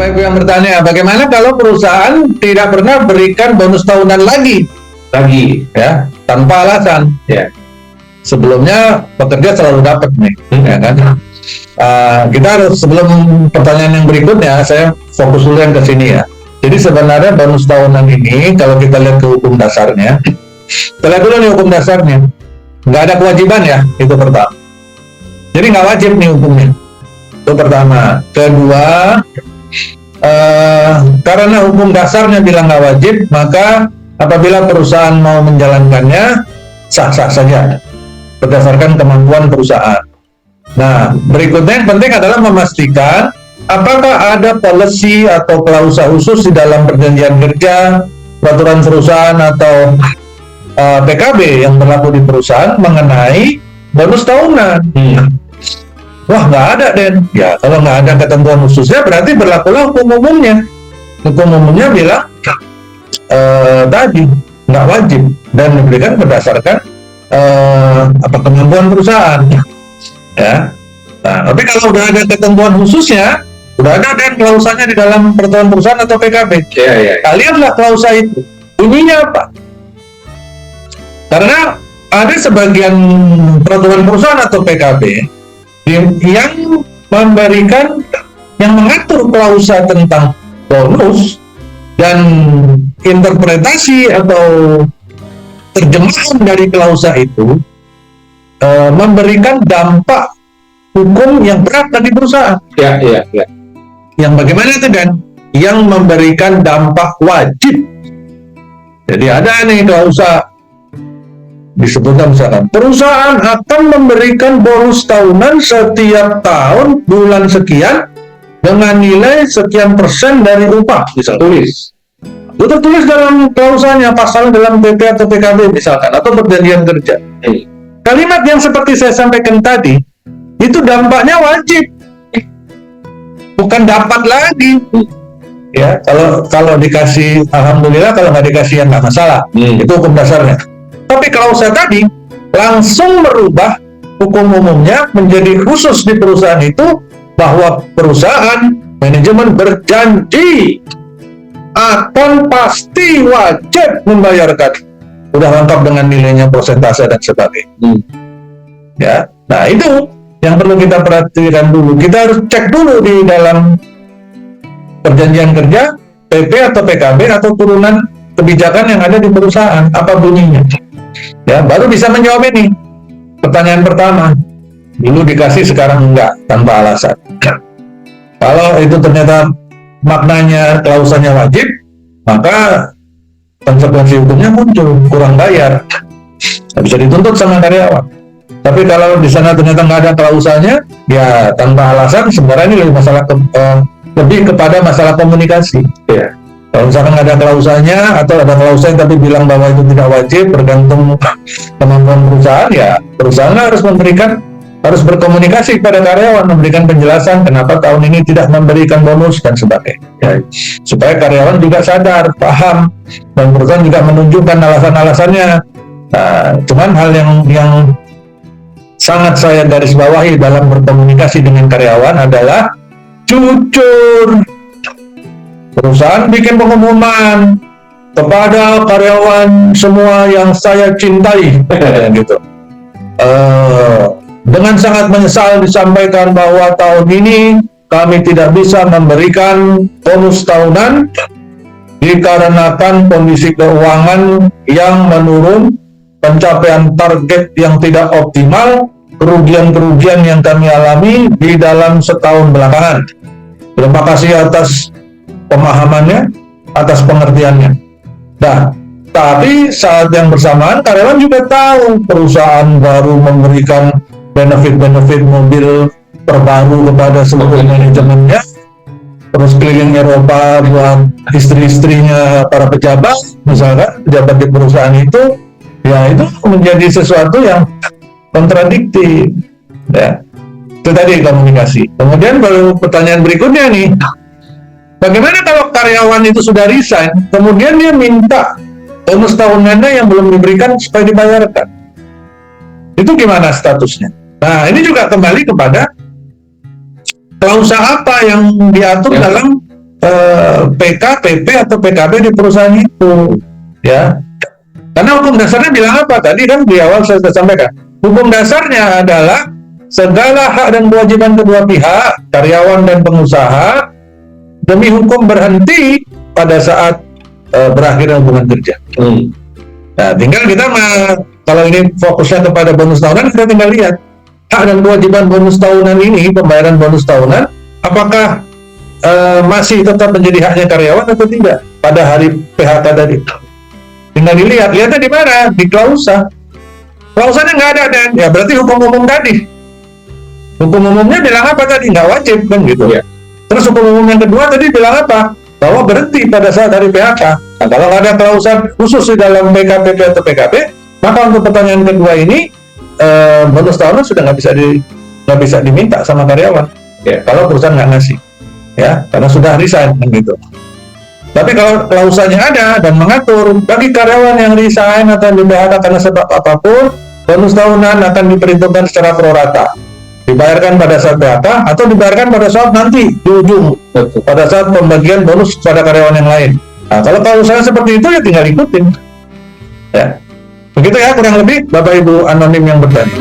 Bapak Ibu yang bertanya, bagaimana kalau perusahaan tidak pernah berikan bonus tahunan lagi, ya, tanpa alasan? Ya, sebelumnya pekerja selalu dapat nih, ya kan? Kita harus, sebelum pertanyaan yang berikutnya, saya fokus dulu yang ke sini ya. Jadi sebenarnya bonus tahunan ini, kalau kita lihat ke hukum dasarnya, kita lihat dulu nih hukum dasarnya, nggak ada kewajiban ya, itu pertama. Jadi nggak wajib nih hukumnya, itu pertama. Kedua, karena hukum dasarnya bilang nggak wajib, maka apabila perusahaan mau menjalankannya, sah-sah saja berdasarkan kemampuan perusahaan. Nah, berikutnya yang penting adalah memastikan apakah ada policy atau klausa khusus di dalam perjanjian kerja, peraturan perusahaan atau PKB yang berlaku di perusahaan mengenai bonus tahunan. Wah, nggak ada, Den. Ya, kalau nggak ada ketentuan khususnya, berarti berlakulah hukum umumnya. Hukum umumnya bilang tadi nggak wajib dan diberikan berdasarkan kemampuan perusahaan. Ya. Nah, tapi kalau udah ada ketentuan khususnya, udah ada dan klausanya di dalam peraturan perusahaan atau PKB. Kalianlah klausa itu. Bunyinya apa? Karena ada sebagian peraturan perusahaan atau PKB yang memberikan, yang mengatur klausa tentang bonus dan interpretasi atau terjemahan dari klausa itu memberikan dampak hukum yang berat bagi perusahaan. Ya. Yang bagaimana itu, Dan? Yang memberikan dampak wajib. Jadi ada nih klausa disebutkan misalkan perusahaan akan memberikan bonus tahunan setiap tahun bulan sekian dengan nilai sekian persen dari upah, bisa tulis. Itu tertulis dalam klausanya, pasal dalam PP atau PKB misalkan, atau perjanjian kerja. Kalimat yang seperti saya sampaikan tadi, itu dampaknya wajib, bukan dapat lagi. Ya, kalau dikasih, alhamdulillah. Kalau nggak dikasih, ya nggak masalah. Itu hukum dasarnya. Tapi klausa tadi langsung merubah hukum umumnya menjadi khusus di perusahaan itu, bahwa perusahaan manajemen berjanji akan pasti wajib membayarkan. Udah lengkap dengan nilainya, persentase dan sebagainya. Ya, nah itu yang perlu kita perhatikan dulu. Kita harus cek dulu di dalam perjanjian kerja, PP atau PKB atau turunan kebijakan yang ada di perusahaan, apa bunyinya. Ya, baru bisa menjawab ini. Pertanyaan pertama, dulu dikasih sekarang enggak, tanpa alasan. Kalau itu ternyata maknanya klausanya wajib, maka konsekuensi hukumnya muncul, kurang bayar, bisa dituntut sama karyawan. Tapi kalau di sana ternyata nggak ada klausanya, ya tanpa alasan, sebenarnya ini lebih kepada masalah komunikasi. Ya. Kalau misalkan nggak ada klausanya atau ada klausa yang tapi bilang bahwa itu tidak wajib, bergantung kemampuan perusahaan, ya perusahaan harus berkomunikasi kepada karyawan, memberikan penjelasan kenapa tahun ini tidak memberikan bonus dan sebagainya, ya, supaya karyawan juga sadar, paham, dan perusahaan juga menunjukkan alasan-alasannya. Nah, cuman hal yang sangat saya garis bawahi dalam berkomunikasi dengan karyawan adalah jujur. Perusahaan bikin pengumuman kepada karyawan semua yang saya cintai, gitu. Dengan sangat menyesal disampaikan bahwa tahun ini kami tidak bisa memberikan bonus tahunan dikarenakan kondisi keuangan yang menurun, pencapaian target yang tidak optimal, kerugian-kerugian yang kami alami di dalam setahun belakangan. Terima kasih atas pemahamannya, atas pengertiannya. Nah, tapi saat yang bersamaan karyawan juga tahu perusahaan baru memberikan benefit-benefit mobil terbaru kepada seluruh manajemennya, terus keliling Eropa buat istri-istrinya para pejabat, misalkan pejabat di perusahaan itu, ya itu menjadi sesuatu yang kontradiktif. Ya, itu tadi komunikasi. Kemudian baru pertanyaan berikutnya nih, bagaimana kalau karyawan itu sudah resign, kemudian dia minta bonus tahunannya yang belum diberikan supaya dibayarkan? Itu gimana statusnya? Nah, ini juga kembali kepada klausa apa yang diatur dalam PK, PP atau PKB di perusahaan itu, ya. Karena hukum dasarnya bilang apa? Tadi kan di awal saya sudah sampaikan. Hukum dasarnya adalah segala hak dan kewajiban kedua pihak, karyawan dan pengusaha, demi hukum berhenti pada saat berakhirnya hubungan kerja. Nah, tinggal kita kalau ini fokusnya kepada bonus tahunan, kita tinggal lihat hak dan kewajiban bonus tahunan ini, pembayaran bonus tahunan, apakah masih tetap menjadi haknya karyawan atau tidak pada hari PHK tadi. Tinggal lihatnya di mana? Di klausa. Klausanya nggak ada, dan ya berarti hukum umum tadi. Hukum umumnya bilang apa tadi? Nggak wajib, kan gitu ya. Terus hukum umum yang kedua tadi bilang apa? Bahwa berhenti pada saat hari PHK. Nah, kalau nggak ada klausa khusus di dalam PKPP atau PKB, maka untuk pertanyaan kedua ini bonus tahunan sudah nggak bisa diminta sama karyawan. Ya, kalau perusahaan nggak ngasih, ya, karena sudah resign, kan gitu. Tapi kalau klausanya ada dan mengatur bagi karyawan yang resign atau di PHK karena sebab apapun, bonus tahunan akan diperhitungkan secara prorata, dibayarkan pada saat PHK atau dibayarkan pada saat nanti di ujung, pada saat pembagian bonus pada karyawan yang lain. Nah, kalau klausalnya seperti itu ya tinggal ikutin. Ya, begitu ya kurang lebih Bapak Ibu anonim yang bertanya.